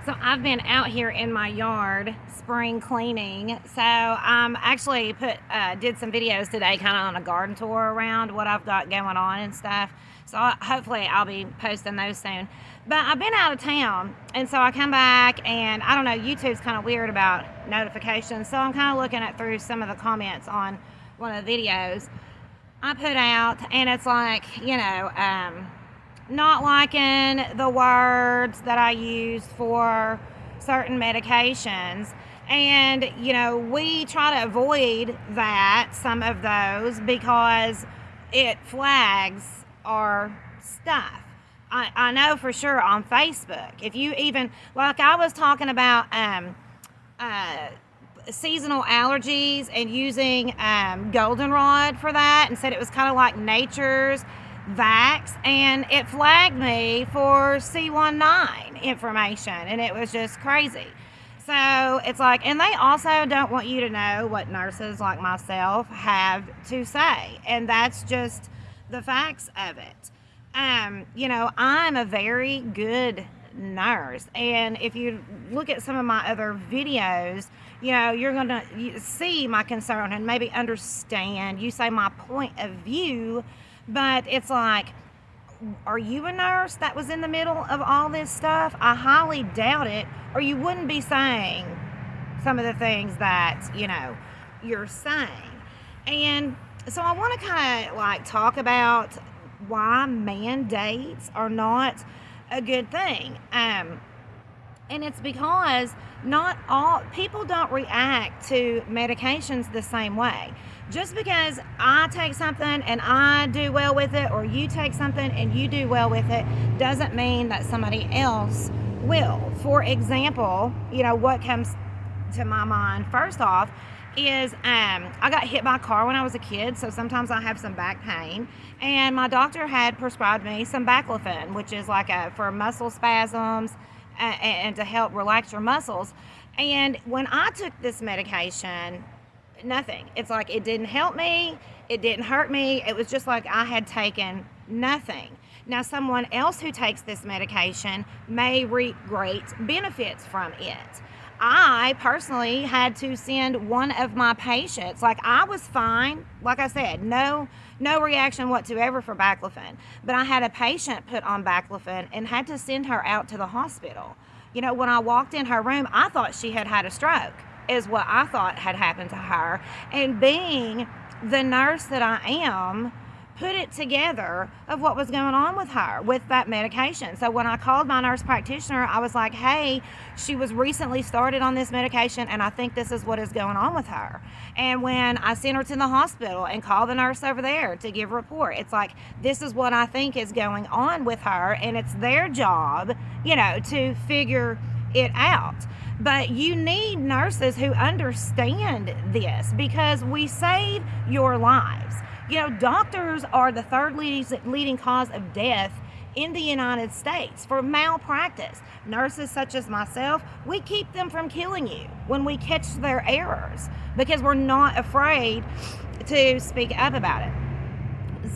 So I've been out here in my yard spring cleaning. So actually did some videos today, kind of on a garden tour around what I've got going on and stuff. So hopefully I'll be posting those soon. But I've been out of town, and so I come back, and I don't know. YouTube's kind of weird about notifications, so I'm kind of looking at through some of the comments on one of the videos I put out, and it's like, not liking the words that I use for certain medications. And, we try to avoid that, some of those, because it flags our stuff. I know for sure on Facebook. If you even, like I was talking about seasonal allergies and using goldenrod for that, and said it was kind of like nature's Vax, and it flagged me for C19 information, and it was just crazy. So it's like, and they also don't want you to know what nurses like myself have to say, and that's just the facts of it. I'm a very good nurse, and if you look at some of my other videos, you're going to see my concern and maybe understand, you say my point of view. But it's like, are you a nurse that was in the middle of all this stuff? I highly doubt it, or you wouldn't be saying some of the things that, you're saying. And so I want to kind of like talk about why mandates are not a good thing. And it's because not all people don't react to medications the same way. Just because I take something and I do well with it, or you take something and you do well with it, doesn't mean that somebody else will. For example, what comes to my mind first off is I got hit by a car when I was a kid, so sometimes I have some back pain, and my doctor had prescribed me some baclofen, which is like for muscle spasms and to help relax your muscles. And when I took this medication, nothing. It's like it didn't help me, it didn't hurt me. It was just like I had taken nothing. Now, someone else who takes this medication may reap great benefits from it. I personally had to send one of my patients, like I was fine, like I said, no reaction whatsoever for baclofen, but I had a patient put on baclofen and had to send her out to the hospital. When I walked in her room, I thought she had had a stroke, is what I thought had happened to her. And being the nurse that I am, put it together of what was going on with her with that medication. So when I called my nurse practitioner, I was like, hey, she was recently started on this medication, and I think this is what is going on with her. And when I sent her to the hospital and called the nurse over there to give a report, it's like, this is what I think is going on with her, and it's their job, to figure it out. But you need nurses who understand this, because we save your lives. Doctors are the third leading cause of death in the United States for malpractice. Nurses such as myself, we keep them from killing you when we catch their errors, because we're not afraid to speak up about it.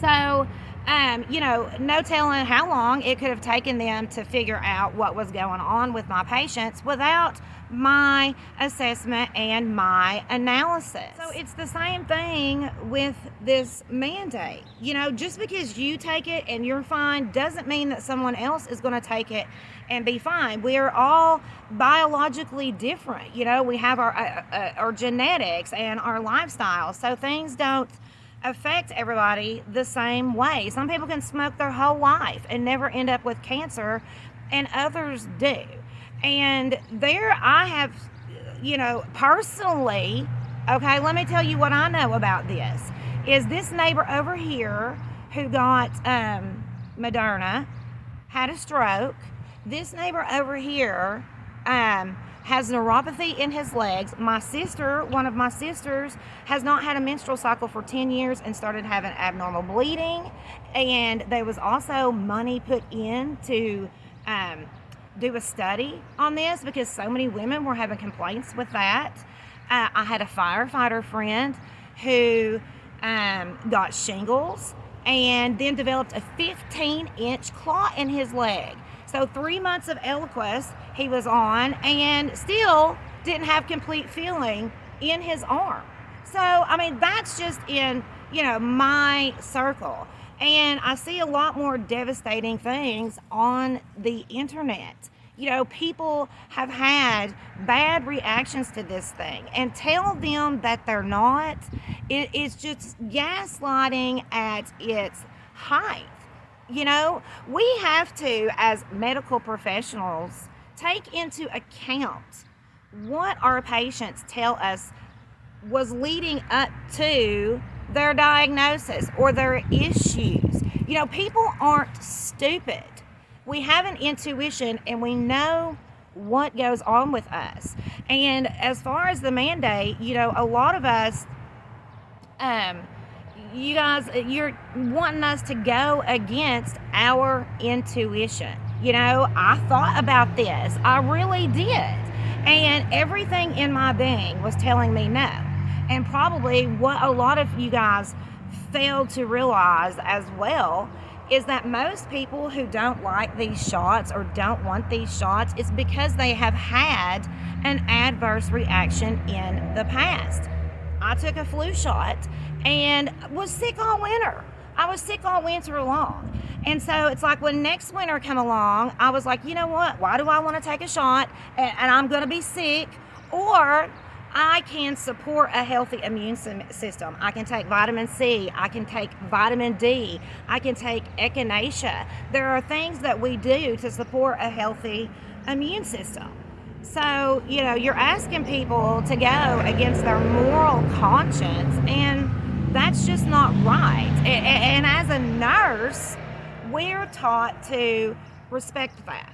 So, no telling how long it could have taken them to figure out what was going on with my patients without my assessment and my analysis. So it's the same thing with this mandate. Just because you take it and you're fine doesn't mean that someone else is going to take it and be fine. We're all biologically different. We have our genetics and our lifestyle, so things don't affect everybody the same way. Some people can smoke their whole life and never end up with cancer, and others do. And there I have, personally, okay, let me tell you what I know about this, is this neighbor over here who got Moderna had a stroke. This neighbor over here has neuropathy in his legs. One of my sisters, has not had a menstrual cycle for 10 years and started having abnormal bleeding. And there was also money put in to do a study on this, because so many women were having complaints with that. I had a firefighter friend who got shingles and then developed a 15-inch clot in his leg. So 3 months of Eliquis he was on and still didn't have complete feeling in his arm. So, I mean, that's just in, my circle. And I see a lot more devastating things on the internet. People have had bad reactions to this thing, and tell them that they're not. It is just gaslighting at its height. We have to, as medical professionals, take into account what our patients tell us was leading up to their diagnosis or their issues. People aren't stupid. We have an intuition and we know what goes on with us. And as far as the mandate, a lot of us, you guys, you're wanting us to go against our intuition. I thought about this. I really did. And everything in my being was telling me no. And probably what a lot of you guys failed to realize as well is that most people who don't like these shots or don't want these shots is because they have had an adverse reaction in the past. I took a flu shot and was sick all winter. I was sick all winter long. And so it's like when next winter come along, I was like, you know what? Why do I want to take a shot and I'm going to be sick? Or I can support a healthy immune system. I can take vitamin C. I can take vitamin D. I can take echinacea. There are things that we do to support a healthy immune system. So, you're asking people to go against their moral conscience, and that's just not right. And as a nurse, we're taught to respect that.